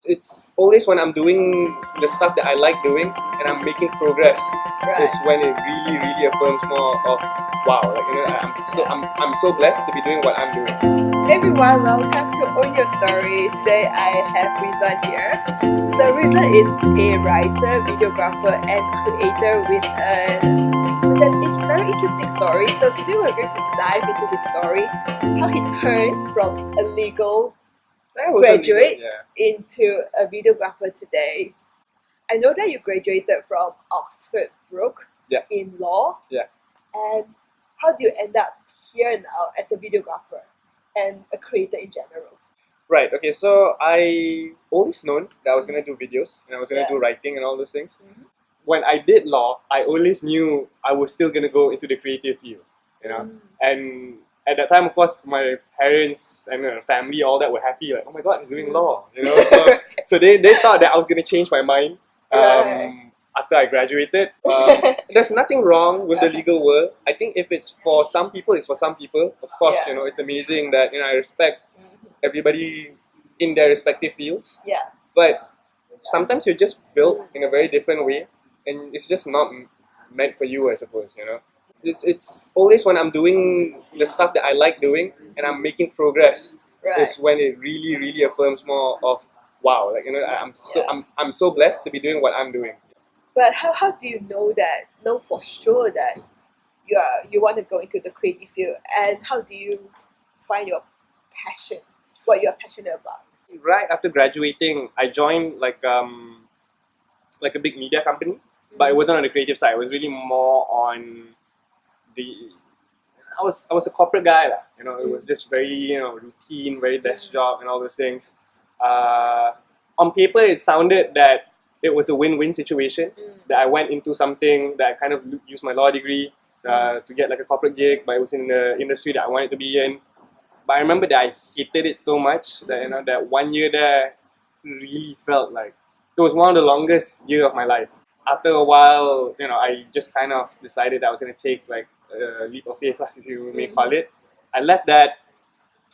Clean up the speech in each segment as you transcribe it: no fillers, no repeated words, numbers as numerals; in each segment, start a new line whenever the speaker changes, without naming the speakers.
It's always when I'm doing the stuff that I like doing and I'm making progress is when it really, really affirms more of wow, like I'm so blessed to be doing what I'm doing.
Hey everyone, welcome to Own Your Story. Today I have Ridzwan here. So Ridzwan is a writer, videographer and creator with a very interesting story. So today we're going to dive into his story, how he turned from a legal graduate into a videographer today. I know that you graduated from Oxford Brook in law. And how do you end up here now as a videographer and a creator in general?
Right, okay, so I always known that I was going to do videos and I was going to do writing and all those things. When I did law, I always knew I was still going to go into the creative field, you know. And at that time, of course, my parents and family, all that were happy, like, oh my god, he's doing law, you know. So they thought that I was going to change my mind after I graduated. There's nothing wrong with the legal world. I think if it's for some people, it's for some people. Of course, you know, it's amazing that I respect everybody in their respective fields. But sometimes you're just built in a very different way, and it's just not meant for you, I suppose. You know, it's always when I'm doing the stuff that I like doing and I'm making progress is when it really, really affirms more of wow, like I'm so blessed to be doing what I'm doing.
But how do you know for sure that you want to go into the creative field, and how do you find your passion, what you're passionate about?
Right after graduating, I joined like a big media company, but it wasn't on the creative side. It was really more on the. I was a corporate guy, you know. It was just very routine, very desk job and all those things. On paper, it sounded that it was a win-win situation. That I went into something that I kind of used my law degree to get like a corporate gig, but it was in the industry that I wanted to be in. But I remember that I hated it so much that that 1 year there really felt like it was one of the longest years of my life. After a while, I just kind of decided I was going to take like a leap of faith, if you may call it. I left that.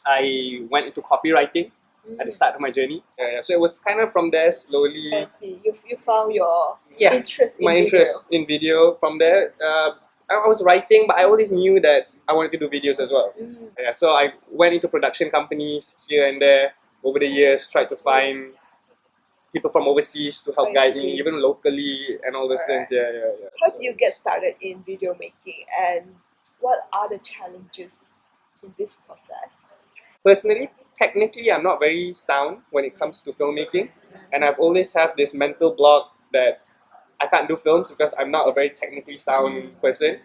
I went into copywriting at the start of my journey. So it was kind of from there slowly.
I see. You found your interest
in video. From there. I was writing, but I always knew that I wanted to do videos as well. So I went into production companies here and there over the years, tried to find people from overseas to help guide me, even locally and all those things.
How do you get started in video making, and what are the challenges in this process?
Personally, technically, I'm not very sound when it comes to filmmaking, and I've always have this mental block that I can't do films because I'm not a very technically sound person.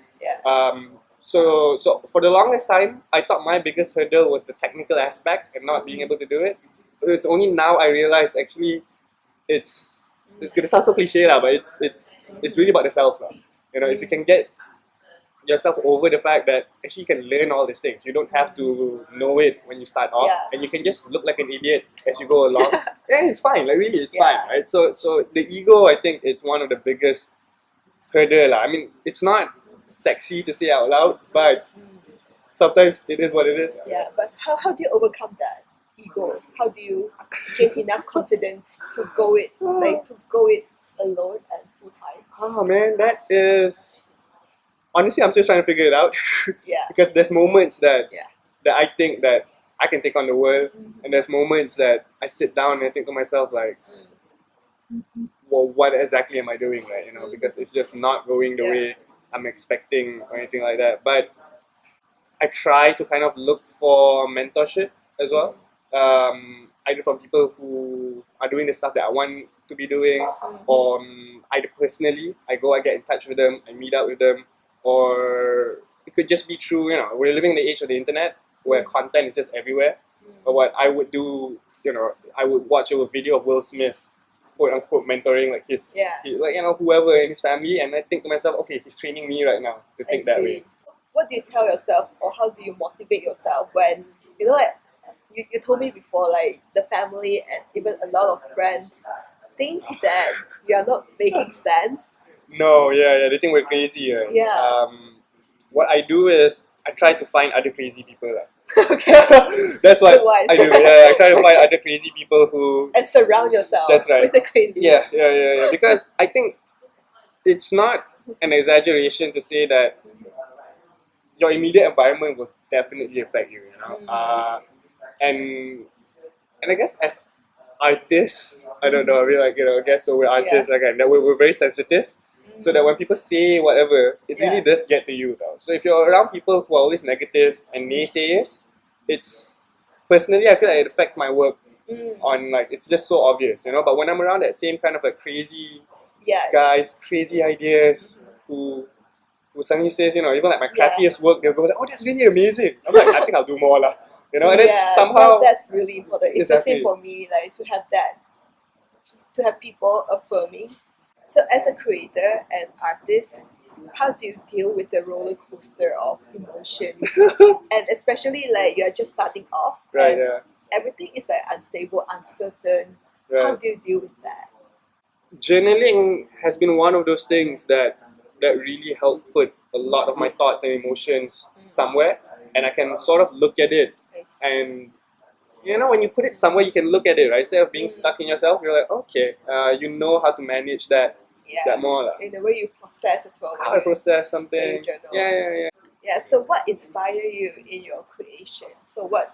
So for the longest time, I thought my biggest hurdle was the technical aspect and not being able to do it. It's only now I realize actually it's gonna sound so cliche but it's really about the self. If you can get yourself over the fact that actually you can learn all these things. You don't have to know it when you start off, and you can just look like an idiot as you go along. It's fine. Like really, it's fine, right? So the ego, I think, it's one of the biggest hurdle. I mean, it's not sexy to say out loud, but sometimes it is what it is.
But how do you overcome that ego? How do you gain enough confidence to go it alone and full time?
Oh man, that is. Honestly, I'm still trying to figure it out. Because there's moments that I think that I can take on the world, and there's moments that I sit down and I think to myself like, well, what exactly am I doing, right? Because it's just not going the way I'm expecting or anything like that. But I try to kind of look for mentorship as well, either from people who are doing the stuff that I want to be doing, or either personally, I get in touch with them, I meet up with them. Or it could just be through, we're living in the age of the internet where content is just everywhere. But what I would do, I would watch a video of Will Smith, quote unquote, mentoring like whoever in his family, and I think to myself, okay, he's training me right now to think that way.
What do you tell yourself, or how do you motivate yourself when you told me before, like the family and even a lot of friends think that you are not making sense?
No, they think we're crazy. Right? What I do is I try to find other crazy people.
Okay.
That's what
Good one.
I do. Yeah, I try to find other crazy people who.
And surround yourself
That's right.
with the crazy.
Yeah. Because I think it's not an exaggeration to say that your immediate environment will definitely affect you. And I guess as artists, I don't know. I mean, like I guess so we're artists.
Yeah.
That we're very sensitive. So that when people say whatever, it really does get to you though. So if you're around people who are always negative and naysayers, it's personally I feel like it affects my work on like it's just so obvious, But when I'm around that same kind of like crazy guys, crazy ideas who suddenly says, even like my crappiest work, they'll go like, oh, that's really amazing. I'm like, I think I'll do more lah. And then somehow
that's really important. It's the
Exactly.
same for me, like to have people affirming. So as a creator and artist, how do you deal with the roller coaster of emotions? And especially like you're just starting off
Right,
and everything is like unstable, uncertain.
Right.
How do you deal with that?
Journaling has been one of those things that really helped put a lot of my thoughts and emotions somewhere, and I can sort of look at it. And when you put it somewhere, you can look at it, right? Instead of being stuck in yourself, you're like, okay, you know how to manage that more.
In the way you process as well.
How to process something.
when you journal.
Yeah.
Yeah, so what inspire you in your creation? So what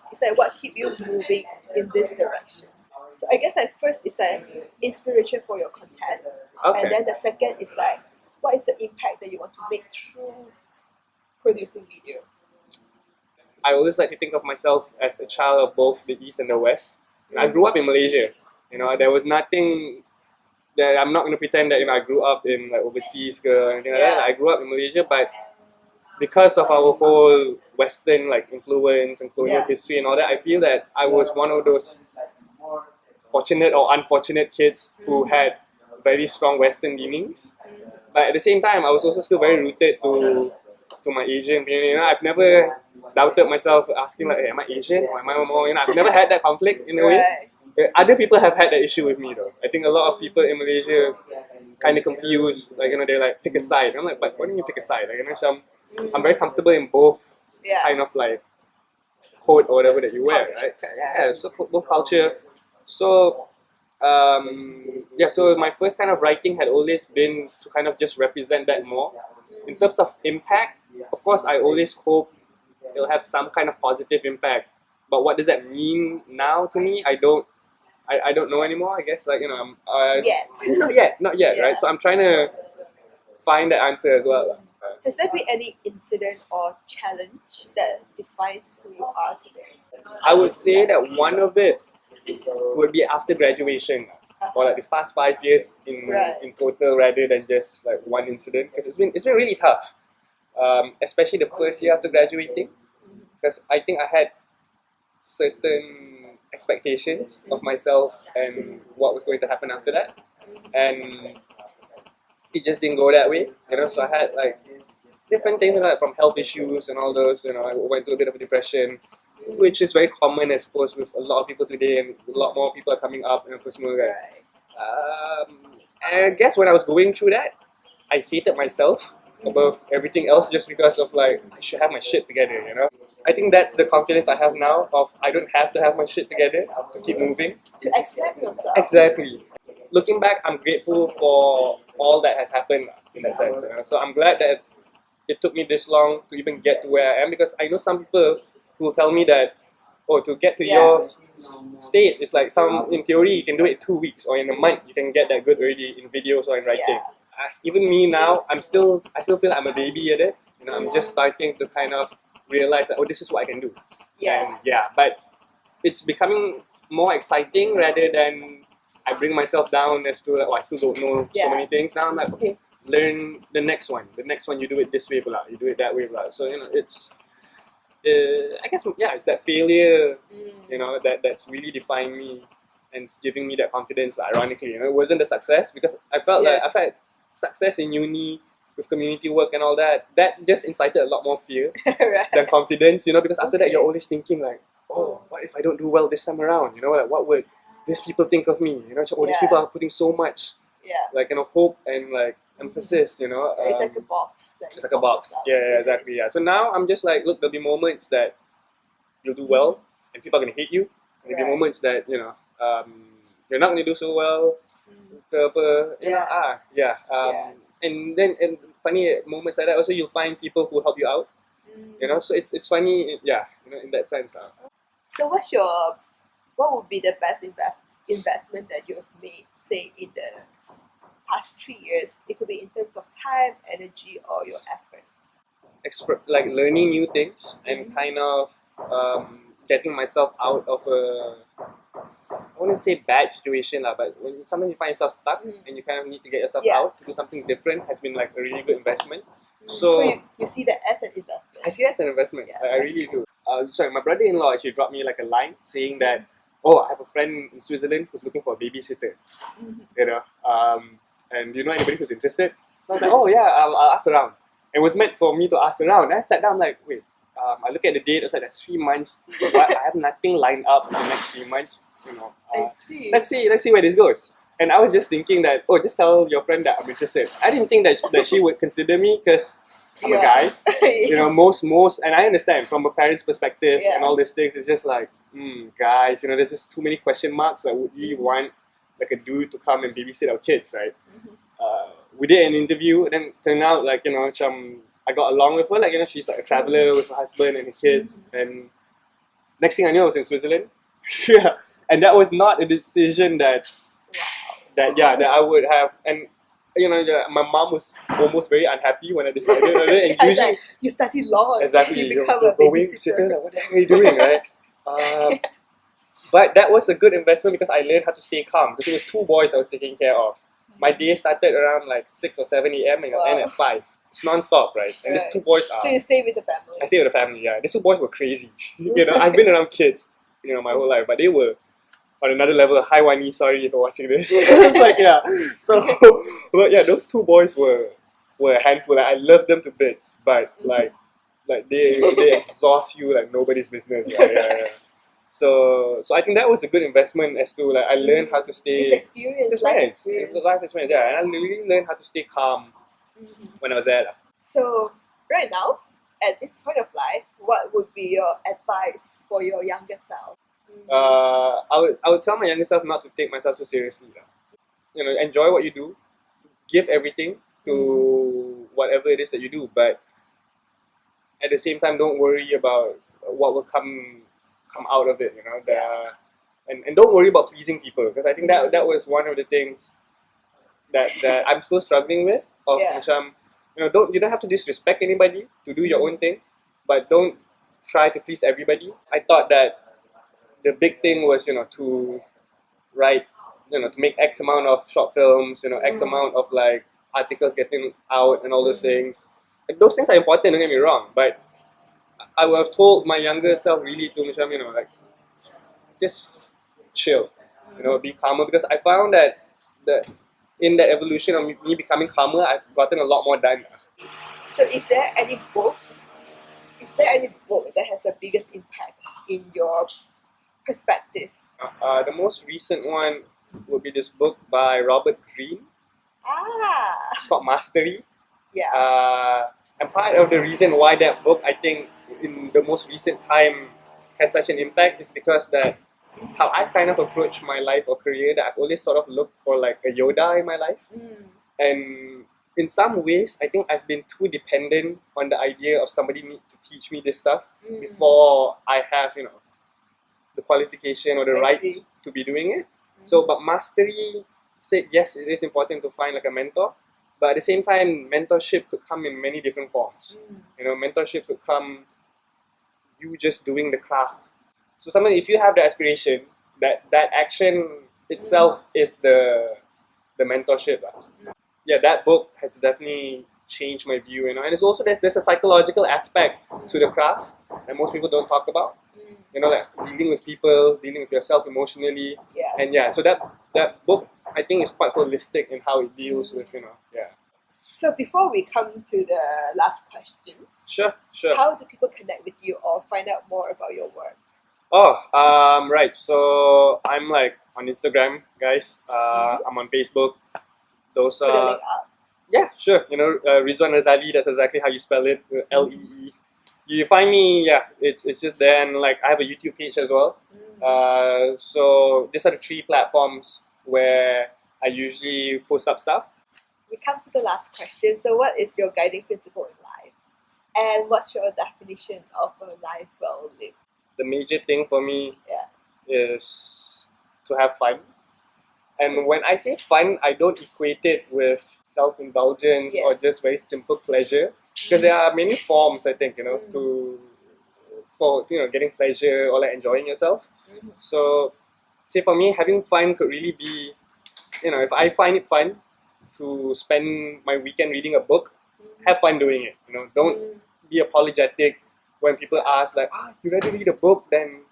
keep you moving in this direction? So I guess at first it's like inspiration for your content.
Okay.
And then the second is like what is the impact that you want to make through producing video?
I always like to think of myself as a child of both the East and the West. I grew up in Malaysia. There was nothing that I'm not going to pretend that I grew up in like overseas or anything like that. I grew up in Malaysia, but because of our whole Western like influence and colonial history and all that, I feel that I was one of those fortunate or unfortunate kids who had very strong Western leanings. But at the same time, I was also still very rooted to my Asian community. I've never doubted myself asking like, hey, am I Asian or am I more? I've never had that conflict in a way. Other people have had that issue with me though. I think a lot of people in Malaysia kind of confused. Like they're like pick a side. I'm like, but why don't you pick a side? Like so I'm very comfortable in both kind of like code or whatever that you wear, right? Yeah. So both culture. So so my first kind of writing had always been to kind of just represent that more. In terms of impact, of course, I always hope it'll have some kind of positive impact. But what does that mean now to me? I don't know anymore. I guess I'm not yet, right? So I'm trying to find the answer as well.
Has there been any incident or challenge that defines who you are today?
I would say that one of it would be after graduation, or like these past 5 years in total, rather than just like one incident. Because it's been really tough, especially the first year after graduating. Because I think I had certain expectations of myself and what was going to happen after that, and it just didn't go that way. So I had like different things like from health issues and all those. I went through a bit of a depression, which is very common, I suppose, with a lot of people today, and a lot more people are coming up in a personal guy. And I guess when I was going through that, I hated myself above everything else just because of like I should have my shit together. I think that's the confidence I have now of I don't have to have my shit together to keep moving.
To accept yourself.
Exactly. Looking back, I'm grateful for all that has happened in that sense. So I'm glad that it took me this long to even get to where I am, because I know some people who will tell me that, to get to your state, it's like in theory, you can do it in 2 weeks or in a month, you can get that good already in videos or in writing. Even me now, I still feel like I'm a baby at it. I'm just starting to kind of realize that, this is what I can do. But it's becoming more exciting rather than I bring myself down as to like, I still don't know so many things. Now I'm like, okay, learn the next one. The next one you do it this way, blah. You do it that way, blah. So it's I guess it's that failure, that's really defining me and giving me that confidence. Ironically, it wasn't the success, because I felt like I've had success in uni with community work and all that. That just incited a lot more fear than confidence, because after that you're always thinking like, what if I don't do well this time around? Like what would these people think of me? These people are putting so much like hope and like emphasis,
it's like a box.
It's like a box. Yeah, exactly. Yeah. So now I'm just like, look, there'll be moments that you'll do well, and people are gonna hate you. And there'll be
Right.
moments that you're not gonna do so well.
Yeah.
And then funny moments like that also you'll find people who help you out. So it's funny, in that sense.
So what would be the best investment that you have made, say, in the past 3 years? It could be in terms of time, energy, or your effort.
Like learning new things and kind of getting myself out of I wouldn't say bad situation lah, but when sometimes you find yourself stuck and you kind of need to get yourself out to do something different, has been like a really good investment.
So you see that as an investment.
I see that as an investment.
Yeah,
I really do. Sorry, my brother-in-law actually dropped me like a line saying that, oh, I have a friend in Switzerland who's looking for a babysitter. And do you know anybody who's interested? So I was like, oh yeah, I'll ask around. It was meant for me to ask around. And I sat down, I'm like, wait, I look at the date, I was like, that's 3 months. But I have nothing lined up for the next 3 months.
I see.
Let's see where this goes. And I was just thinking that, oh, just tell your friend that I'm interested. I didn't think that she would consider me because I'm a guy. Most, and I understand from a parent's perspective and all these things. It's just like, guys, there's just too many question marks. Like, would you want like a dude to come and babysit our kids, right? We did an interview, and then it turned out like I got along with her. Like she's like a traveler with her husband and her kids. And next thing I knew, I was in Switzerland. And that was not a decision that I would have. And my mom was almost very unhappy when I decided on it. And usually,
like, you study law,
exactly,
you become a babysitter.
Like, what the hell are you doing, right? But that was a good investment because I learned how to stay calm. Because it was 2 boys I was taking care of. My day started around like 6 or 7 a.m. and it'll end at 5. It's non-stop, right? And these 2 boys are...
So you stay with the family?
I stay with the family, yeah. These 2 boys were crazy. I've been around kids, my whole life, but they were on another level. Hi, Wani, sorry if you're watching this. It's like, So, but yeah, those 2 boys were a handful. Like, I love them to bits, but like they exhaust you like nobody's business. Yeah. So I think that was a good investment as to like I learned how to stay.
It's experience.
It's a life experience. Yeah, and I really learned how to stay calm when I was there.
So right now, at this point of life, what would be your advice for your younger self?
I would tell my younger self not to take myself too seriously. Enjoy what you do, give everything to whatever it is that you do, but at the same time, don't worry about what will come out of it. And don't worry about pleasing people, because I think that was one of the things that I'm still struggling with. You don't have to disrespect anybody to do your own thing, but don't try to please everybody. I thought that the big thing was to write, to make X amount of short films, X amount of like articles getting out and all those things. And those things are important, don't get me wrong, but I would have told my younger self really to like just chill, be calmer, because I found that in that evolution of me becoming calmer, I've gotten a lot more done.
So is there any book that has the biggest impact in your perspective?
The most recent one would be this book by Robert Greene. It's called Mastery. And part of the reason why that book, I think, in the most recent time has such an impact is because that how I've kind of approached my life or career, that I've always sort of looked for like a Yoda in my life. And in some ways, I think I've been too dependent on the idea of somebody need to teach me this stuff before I have, the qualification or the rights to be doing it. So, but Mastery said, yes, it is important to find like a mentor, but at the same time, mentorship could come in many different forms. Mentorship could come you just doing the craft. So sometimes if you have the aspiration, that action itself is the mentorship. Yeah, that book has definitely changed my view, and it's also there's a psychological aspect to the craft that most people don't talk about. Like dealing with people, dealing with yourself emotionally, and so that book I think is quite holistic in how it deals with
So before we come to the last questions,
Sure.
how do people connect with you or find out more about your work?
Right. So I'm like on Instagram, guys. I'm on Facebook. Those
Put a link up.
Yeah, sure. Ridzwan Razalee, that's exactly how you spell it. you find me, yeah, it's just there, and like I have a YouTube page as well. So these are the 3 platforms where I usually post up stuff.
We come to the last question. So, what is your guiding principle in life? And what's your definition of a life well lived?
The major thing for me
Yeah.
is to have fun. And when I say fun, I don't equate it with self-indulgence or
Yes.
just very simple pleasure, because there are many forms, I think, for getting pleasure or like enjoying yourself. So, say for me, having fun could really be, if I find it fun to spend my weekend reading a book, have fun doing it. Don't be apologetic when people ask like, you rather read a book than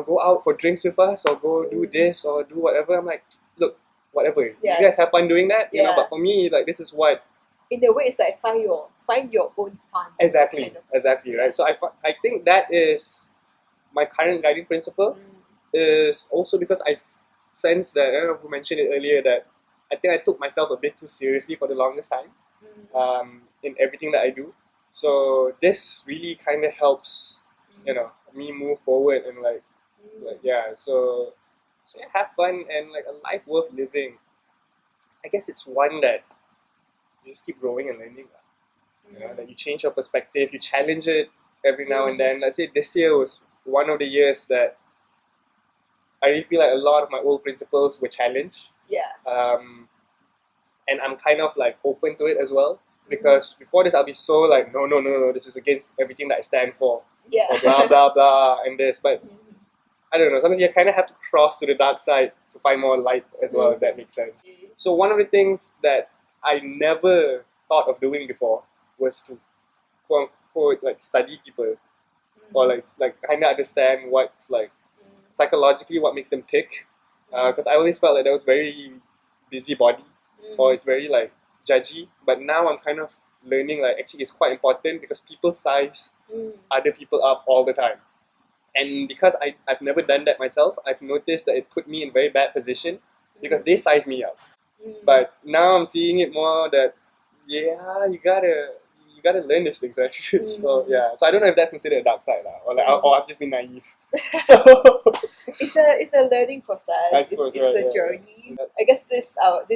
go out for drinks with us or go do this or do whatever. I'm like, look, whatever.
Yeah.
You guys have fun doing that,
Yeah.
But for me, like, this is what
In a way, it's like find your own fun.
exactly,
kind of.
exactly, right? So I think that is my current guiding principle. Is also because I sense that, I don't know who mentioned it earlier, that I think I took myself a bit too seriously for the longest time in everything that I do. So this really kind of helps, me move forward and like yeah. So yeah, have fun and like a life worth living. I guess it's one that you just keep growing and learning. That you change your perspective, you challenge it every now and then. Let's say this year was one of the years that I really feel like a lot of my old principles were challenged.
Yeah.
And I'm kind of like open to it as well, because before this I'll be so like, no, this is against everything that I stand for.
Yeah.
Or blah blah blah and this. But I don't know, sometimes you kind of have to cross to the dark side to find more light as well, if that makes sense. So one of the things that I never thought of doing before was to quote unquote like study people, or like kind of understand what's like psychologically what makes them tick, because I always felt like that was very busybody or it's very like judgy. But now I'm kind of learning like actually it's quite important, because people size other people up all the time. And because I've never done that myself, I've noticed that it put me in very bad position because they size me up. But now I'm seeing it more that you gotta learn these things actually. So yeah, so I don't know if that's considered a dark side or I've just been naive. So
it's a learning process.
I suppose,
it's a journey. I guess this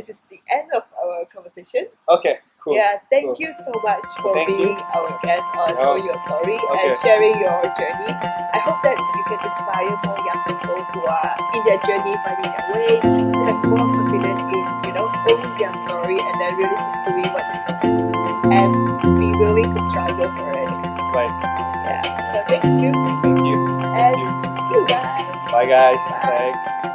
is the end of our conversation.
Okay, cool.
Yeah, thank
Cool.
you so much for
Thank
being
you.
our guest on
Oh.
Know Your Story
Okay.
and sharing your journey. I hope that you can inspire more young people who are in their journey, finding their way, to have more confidence in owning their story and then really pursuing what they want and be willing to struggle for it.
Right.
Yeah. So thank you
Thank you.
and see you guys.
Bye guys.
Bye.
Thanks.